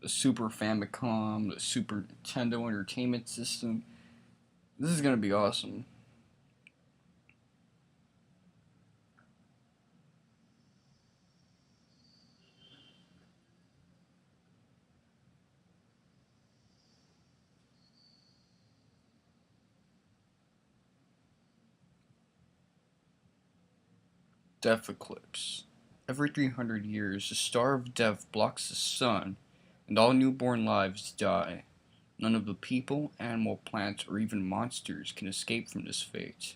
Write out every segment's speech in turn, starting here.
the Super Famicom, the Super Nintendo Entertainment System. This is gonna be awesome. Death eclipse. Every 300 years, the star of death blocks the sun, and all newborn lives die. None of the people, animal, plants, or even monsters can escape from this fate.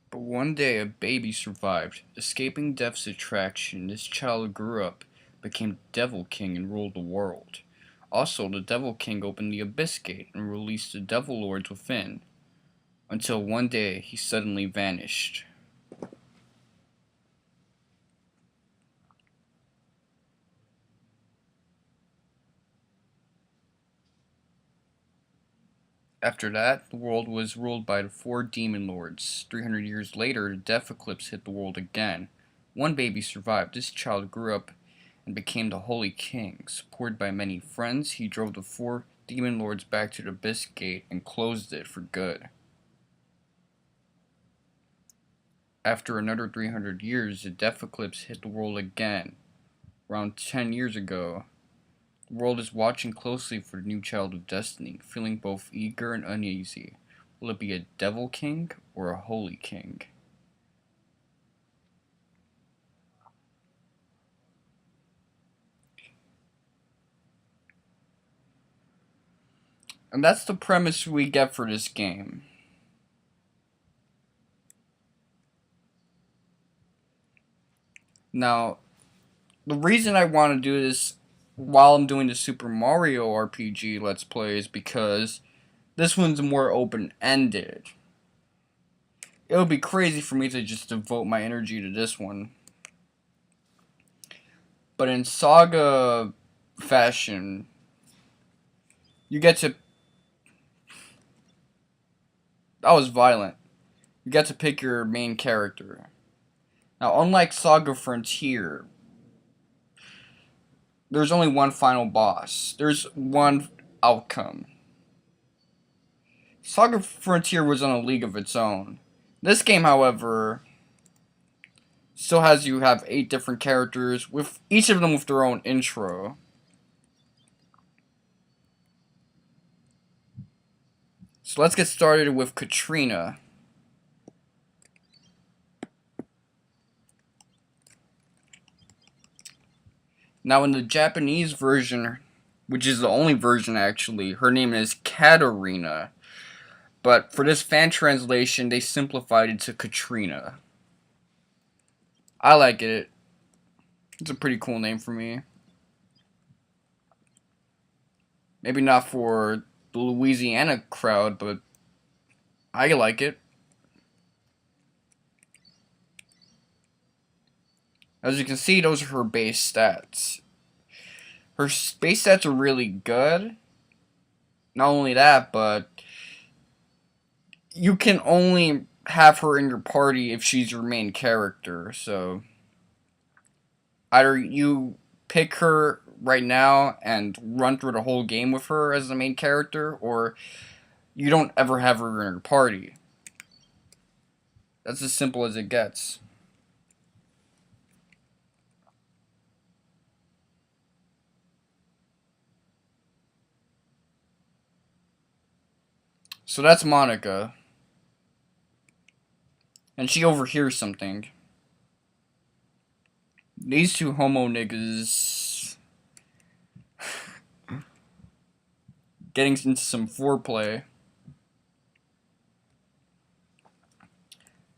But one day a baby survived. Escaping death's attraction, this child grew up, became Devil King, and ruled the world. Also, the Devil King opened the Abyss Gate and released the Devil Lords within, until one day he suddenly vanished. After that, the world was ruled by the four demon lords. 300 years later, the death eclipse hit the world again. One baby survived. This child grew up and became the Holy King. Supported by many friends, he drove the four demon lords back to the Abyss Gate and closed it for good. After another 300 years, the death eclipse hit the world again. Around 10 years ago, the world is watching closely for the new child of destiny, feeling both eager and uneasy. Will it be a devil king or a holy king? And that's the premise we get for this game. Now, the reason I want to do this while I'm doing the Super Mario RPG Let's Play is because this one's more open-ended. It would be crazy for me to just devote my energy to this one. But in Saga fashion, you get to... That was violent. You get to pick your main character. Now, unlike Saga Frontier, there's only one final boss. There's one outcome. Saga Frontier was on a league of its own. This game, however, still has you have 8 different characters, with each of them with their own intro. So let's get started with Katrina. Now in the Japanese version, which is the only version actually, her name is Katarina. But for this fan translation, they simplified it to Katrina. I like it. It's a pretty cool name for me. Maybe not for the Louisiana crowd, but I like it. As you can see, those are her base stats. Her base stats are really good. Not only that, but you can only have her in your party if she's your main character. So either you pick her right now and run through the whole game with her as the main character, or you don't ever have her in your party. That's as simple as it gets. So that's Monica. And she overhears something. These two homo niggas getting into some foreplay.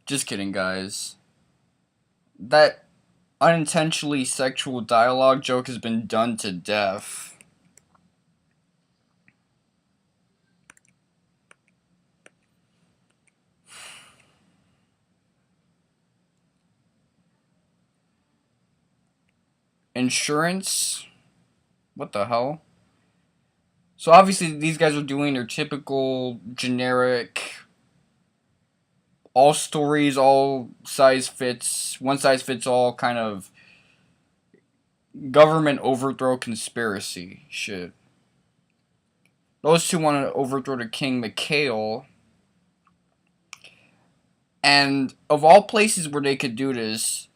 Just kidding, guys. That unintentionally sexual dialogue joke has been done to death. Insurance What the hell? So obviously these guys are doing their typical generic all stories, all size fits, one size fits all kind of government overthrow conspiracy shit. Those two want to overthrow the king, Mikhail. And of all places where they could do this,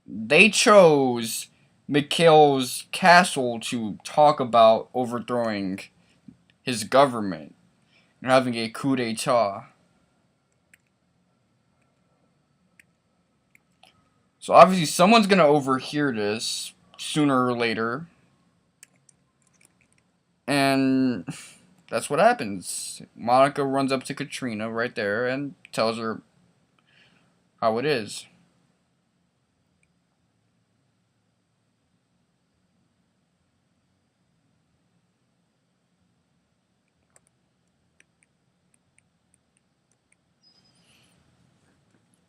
they chose Mikhail's castle to talk about overthrowing his government and having a coup d'etat. So obviously someone's going to overhear this sooner or later. And that's what happens. Monica runs up to Katrina right there and tells her how it is.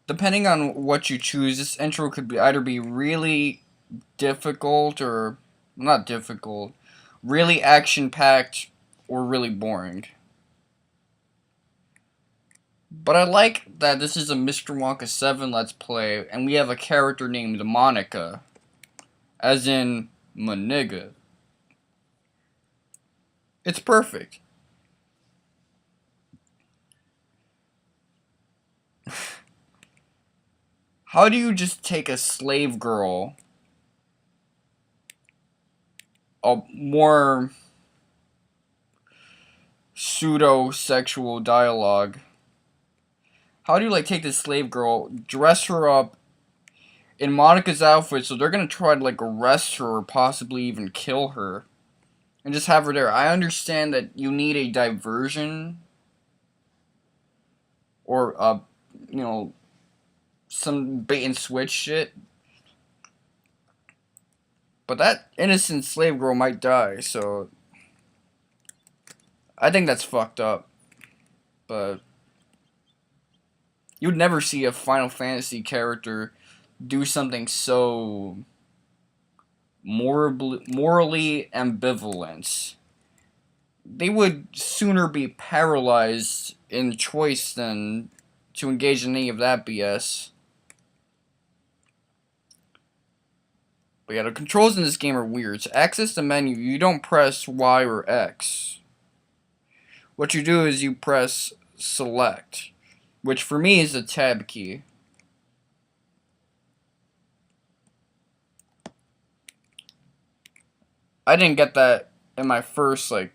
Depending on what you choose, this intro could be either be really difficult or not difficult, really action packed or really boring. But I like that this is a Mr. Wonka 7 Let's Play, and we have a character named Monica, as in my nigga. It's perfect. How do you just take a slave girl, a more pseudo-sexual dialogue, how do you like take this slave girl, dress her up in Monica's outfit so they're gonna try to like arrest her or possibly even kill her and just have her there? I understand that you need a diversion or you know, some bait and switch shit, but that innocent slave girl might die, so I think that's fucked up. But you'd never see a Final Fantasy character do something so morally ambivalent. They would sooner be paralyzed in choice than to engage in any of that BS. But yeah, the controls in this game are weird. To access the menu, you don't press Y or X. What you do is you press select, which for me is the tab key. I didn't get that in my first like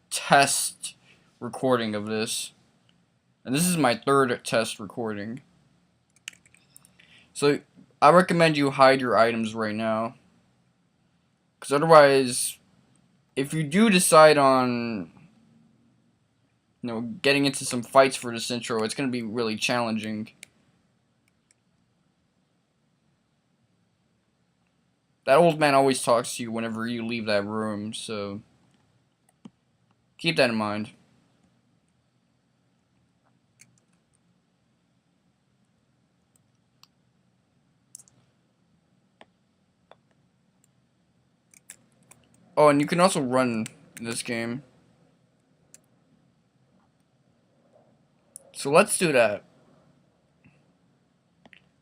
test recording of this. And this is my third test recording. So I recommend you hide your items right now. Because otherwise, if you do decide on, getting into some fights for this intro, it's going to be really challenging. That old man always talks to you whenever you leave that room, so keep that in mind. Oh, and you can also run in this game. So let's do that.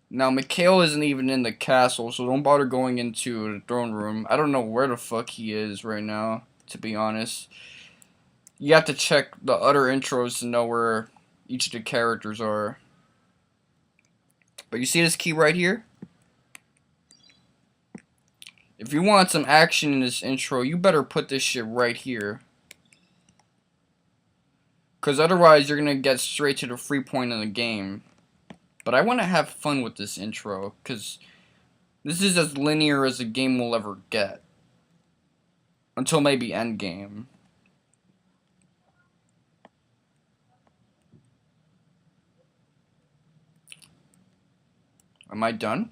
Now, Mikhail isn't even in the castle, so don't bother going into the throne room. I don't know where the fuck he is right now, to be honest. You have to check the other intros to know where each of the characters are. But you see this key right here? If you want some action in this intro, you better put this shit right here. Because otherwise, you're going to get straight to the free point in the game. But I want to have fun with this intro, because this is as linear as a game will ever get. Until maybe endgame. Am I done?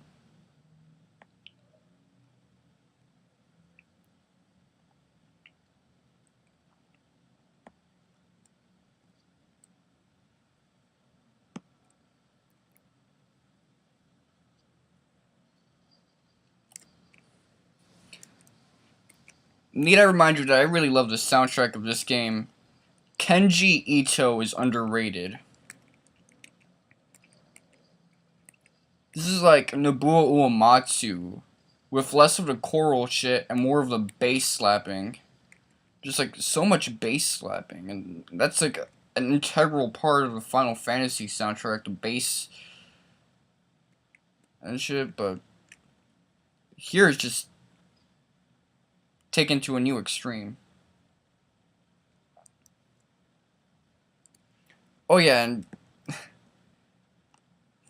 Need I remind you that I really love the soundtrack of this game. Kenji Ito is underrated. This is like Nobuo Uematsu, with less of the choral shit and more of the bass slapping. Just like so much bass slapping, and that's like an integral part of the Final Fantasy soundtrack, the bass and shit, but here it's just taken to a new extreme. Oh yeah, and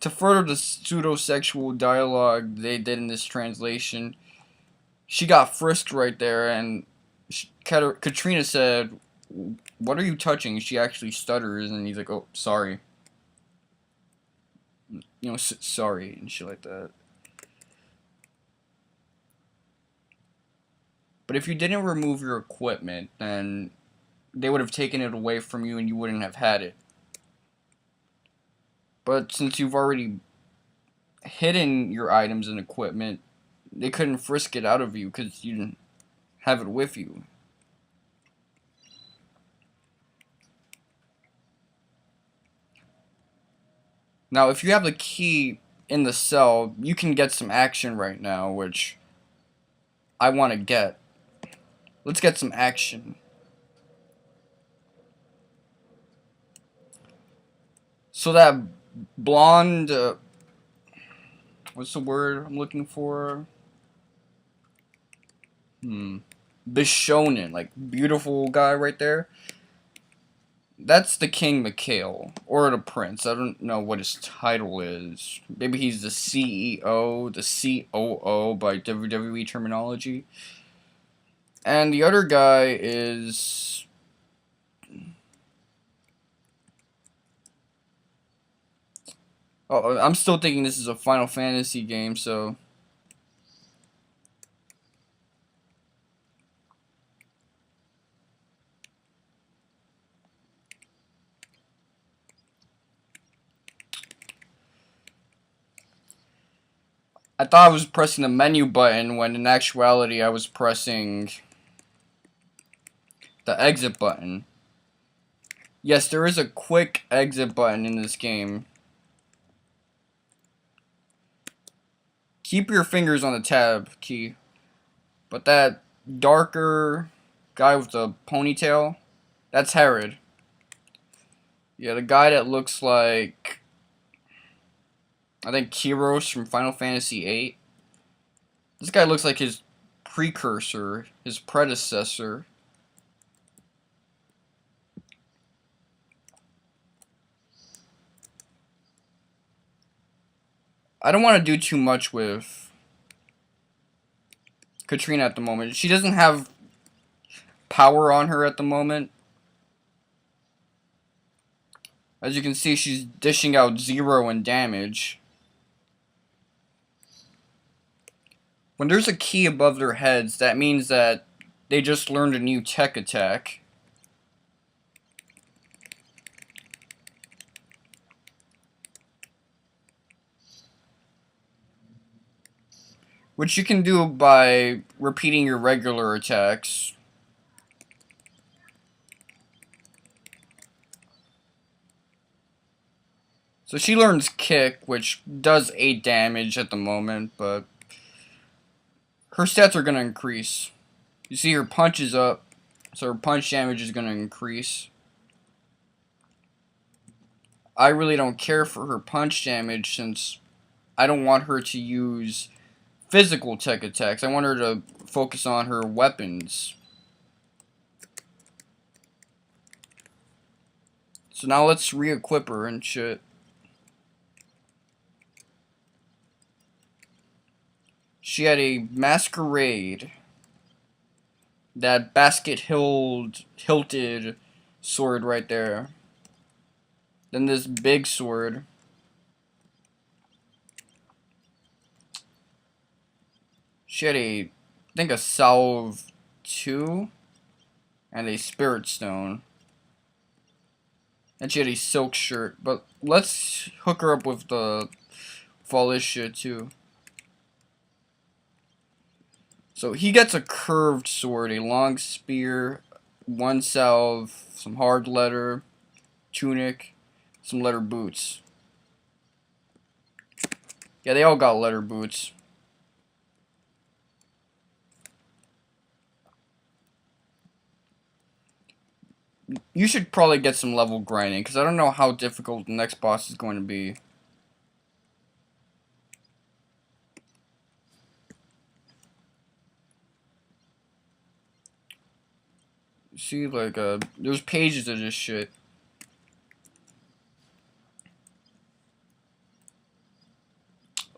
to further the pseudo-sexual dialogue they did in this translation, she got frisked right there, and Katrina said, "What are you touching?" She actually stutters, and he's like, "Oh, sorry." You know, sorry, and shit like that. But if you didn't remove your equipment, then they would have taken it away from you and you wouldn't have had it. But since you've already hidden your items and equipment, they couldn't frisk it out of you because you didn't have it with you. Now, if you have the key in the cell, you can get some action right now, which I want to get. Let's get some action. So that blonde, what's the word I'm looking for? Bishonen, like beautiful guy right there. That's the King Mikhail, or the Prince. I don't know what his title is. Maybe he's the CEO, the COO by WWE terminology. And the other guy is... Oh, I'm still thinking this is a Final Fantasy game, so... I thought I was pressing the menu button when in actuality I was pressing the exit button. Yes, there is a quick exit button in this game. Keep your fingers on the tab key. But that darker guy with the ponytail, that's Herod. Yeah, the guy that looks like, I think, Kyros from Final Fantasy VIII. This guy looks like his precursor, his predecessor. I don't want to do too much with Katrina at the moment. She doesn't have power on her at the moment. As you can see, she's dishing out 0 in damage. When there's a key above their heads, that means that they just learned a new tech attack. Which you can do by repeating your regular attacks. So she learns Kick, which does 8 damage at the moment, but her stats are going to increase. You see her punch is up, so her punch damage is going to increase. I really don't care for her punch damage since I don't want her to use physical tech attacks. I want her to focus on her weapons. So now let's re-equip her and shit. She had a masquerade. That hilted sword right there. Then this big sword. She had I think a salve 2 and a spirit stone. And she had a silk shirt. But let's hook her up with the Felicia too. So he gets a curved sword, a long spear, one salve, some hard leather, tunic, some leather boots. Yeah, they all got leather boots. You should probably get some level grinding, because I don't know how difficult the next boss is going to be. See, like, there's pages of this shit.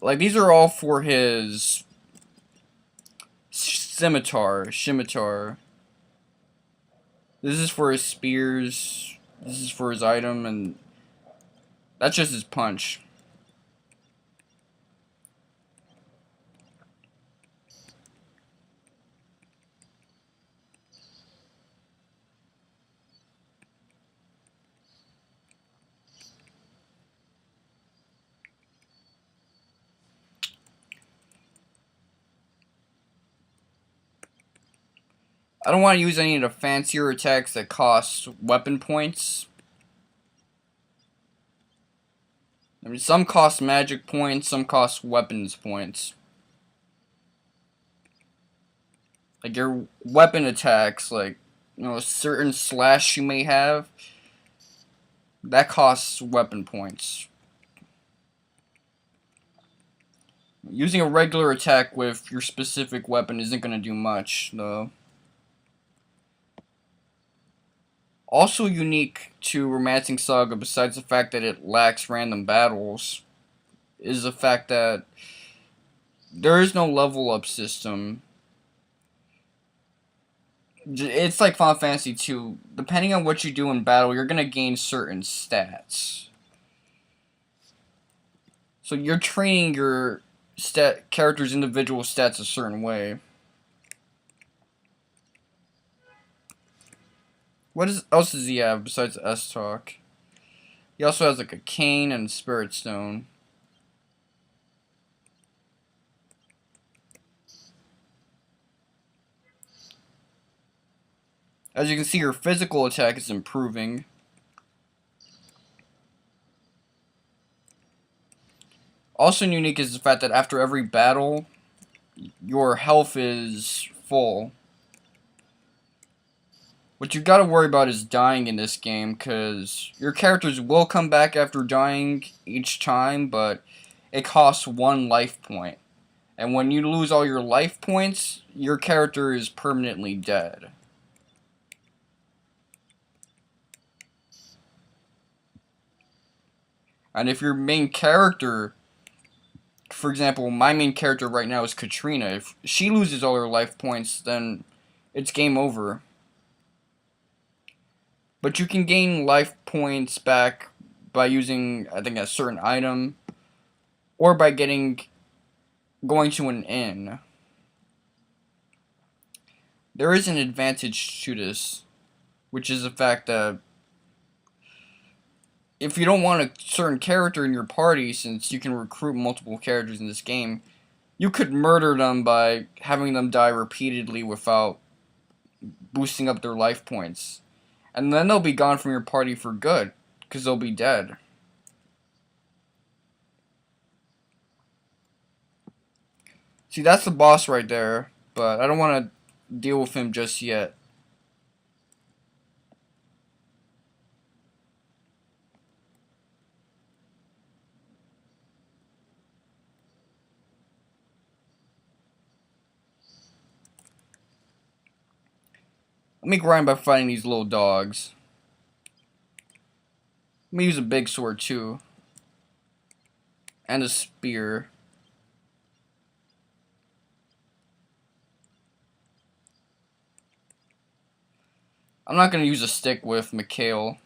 Like, these are all for his scimitar. This is for his spears. This is for his item, and that's just his punch. I don't want to use any of the fancier attacks that cost weapon points. I mean, some cost magic points, some cost weapons points. Like your weapon attacks, like, you know, a certain slash you may have, that costs weapon points. Using a regular attack with your specific weapon isn't going to do much, though. Also unique to Romancing Saga, besides the fact that it lacks random battles, is the fact that there is no level up system. It's like Final Fantasy 2. Depending on what you do in battle, you're going to gain certain stats. So you're training your character's individual stats a certain way. Else does he have besides S-Talk? He also has like a cane and a spirit stone. As you can see, your physical attack is improving. Also unique is the fact that after every battle, your health is full. What you gotta worry about is dying in this game, because your characters will come back after dying each time, but it costs 1 life point. And when you lose all your life points, your character is permanently dead. And if your main character, for example, my main character right now is Katrina, if she loses all her life points, then it's game over. But you can gain life points back by using, I think, a certain item, or by going to an inn. There is an advantage to this, which is the fact that if you don't want a certain character in your party, since you can recruit multiple characters in this game, you could murder them by having them die repeatedly without boosting up their life points. And then they'll be gone from your party for good, because they'll be dead. See, that's the boss right there, but I don't want to deal with him just yet. Let me grind by fighting these little dogs. Let me use a big sword too. And a spear. I'm not going to use a stick with Mikhail.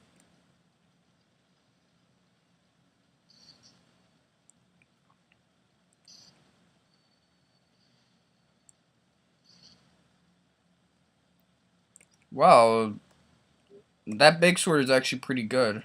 Wow, that big sword is actually pretty good.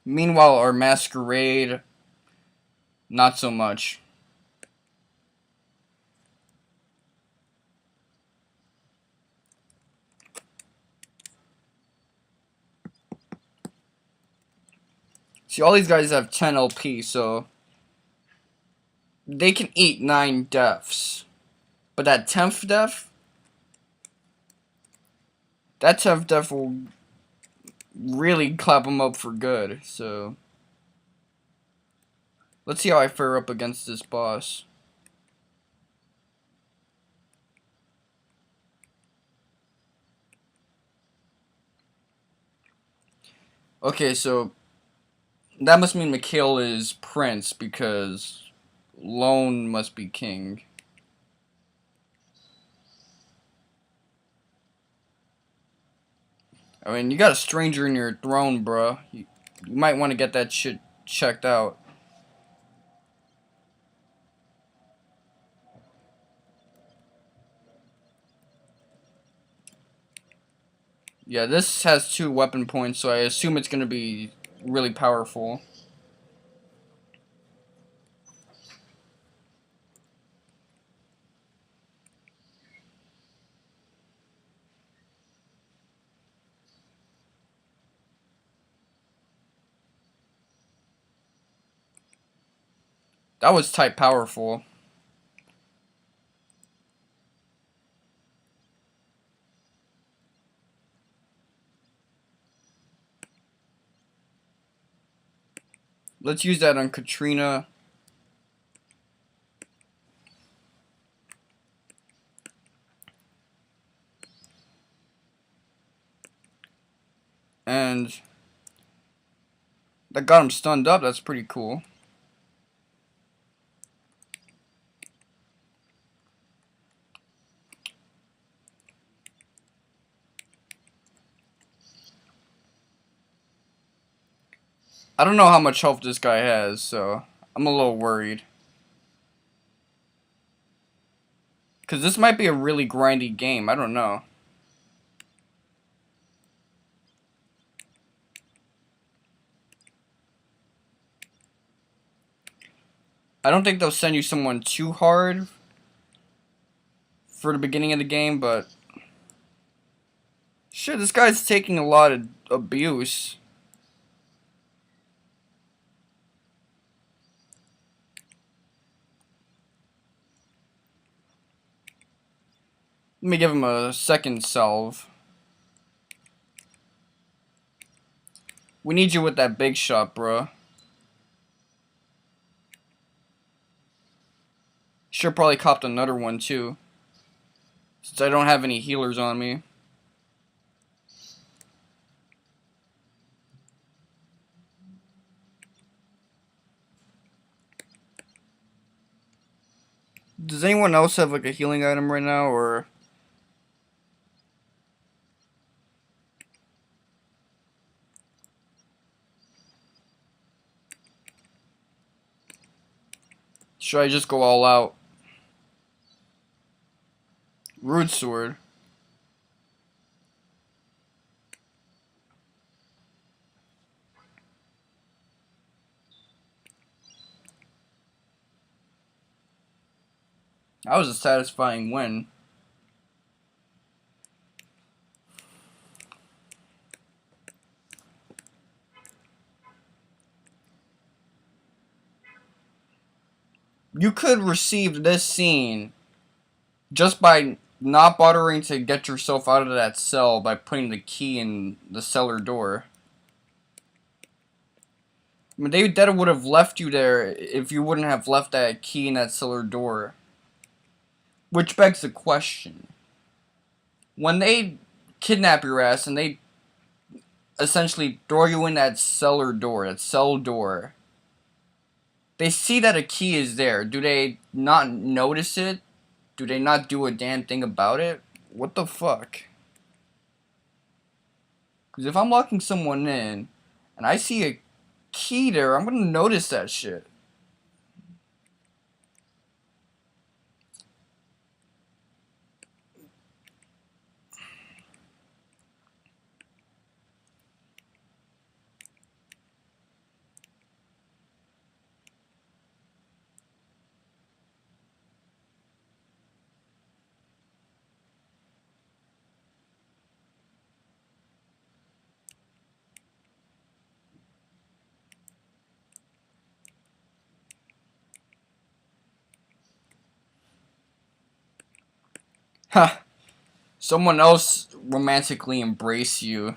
Meanwhile, our masquerade, not so much. See, all these guys have 10 LP, so they can eat 9 deaths. But that 10th death, will really clap them up for good, so let's see how I fare up against this boss. Okay, so that must mean Mikhail is prince, because Lone must be king. I mean, you got a stranger in your throne, bruh. You might want to get that shit checked out. Yeah, this has 2 weapon points, so I assume it's gonna be really powerful. That was type powerful. Let's use that on Katrina. And that got him stunned up. That's pretty cool. I don't know how much health this guy has, so I'm a little worried. Because this might be a really grindy game. I don't know. I don't think they'll send you someone too hard for the beginning of the game, but shit, this guy's taking a lot of abuse. Let me give him a second salve. We need you with that big shot, bruh. Should probably copped another one too, since I don't have any healers on me. Does anyone else have like a healing item right now, or? Should I just go all out? Rude sword. That was a satisfying win. You could receive this scene just by not bothering to get yourself out of that cell by putting the key in the cellar door. I mean, that would have left you there if you wouldn't have left that key in that cellar door. Which begs the question. When they kidnap your ass and they essentially throw you in that cellar door, that cell door, they see that a key is there. Do they not notice it? Do they not do a damn thing about it? What the fuck? Because if I'm locking someone in and I see a key there, I'm gonna notice that shit. Ha! Someone else romantically embrace you.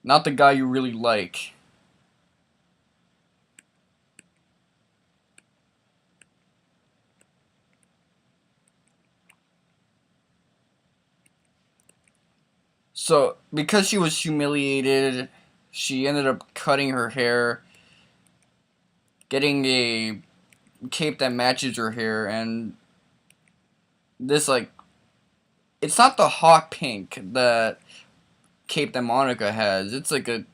Not the guy you really like. So, because she was humiliated, she ended up cutting her hair, getting a cape that matches her hair, and this, like, it's not the hot pink that cape that Monica has. It's like a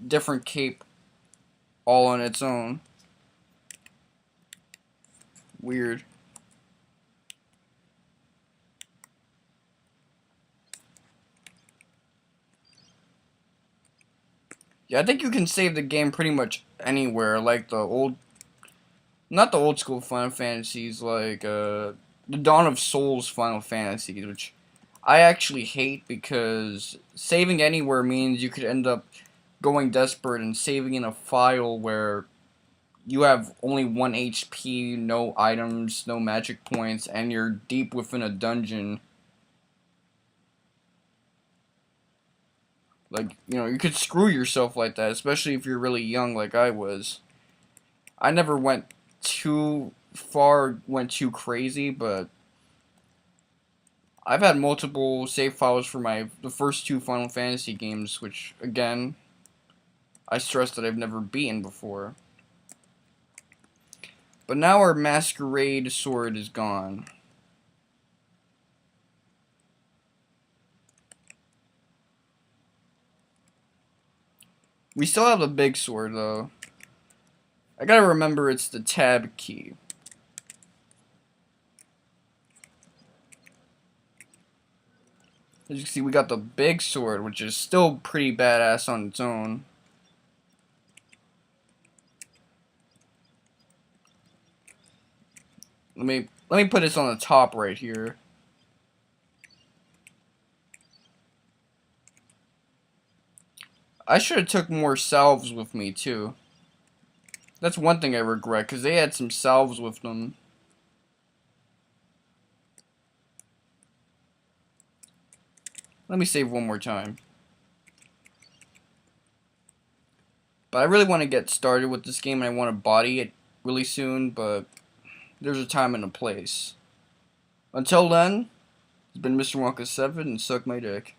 different cape all on its own. Weird. Yeah, I think you can save the game pretty much anywhere, like the old, not the old school Final Fantasies, like the Dawn of Souls Final Fantasies, which I actually hate because saving anywhere means you could end up going desperate and saving in a file where you have only 1 HP, no items, no magic points, and you're deep within a dungeon. Like, you know, you could screw yourself like that, especially if you're really young like I was. I never went too far, went too crazy, but I've had multiple save files for the first 2 Final Fantasy games, which, again, I stress that I've never beaten before. But now our Masquerade sword is gone. We still have the big sword, though. I gotta remember it's the tab key. As you can see, we got the big sword, which is still pretty badass on its own. Let me put this on the top right here. I should have took more salves with me too. That's one thing I regret, because they had some salves with them. Let me save one more time. But I really want to get started with this game, and I want to body it really soon, but there's a time and a place. Until then, it's been Mr. Wonka 7, and suck my dick.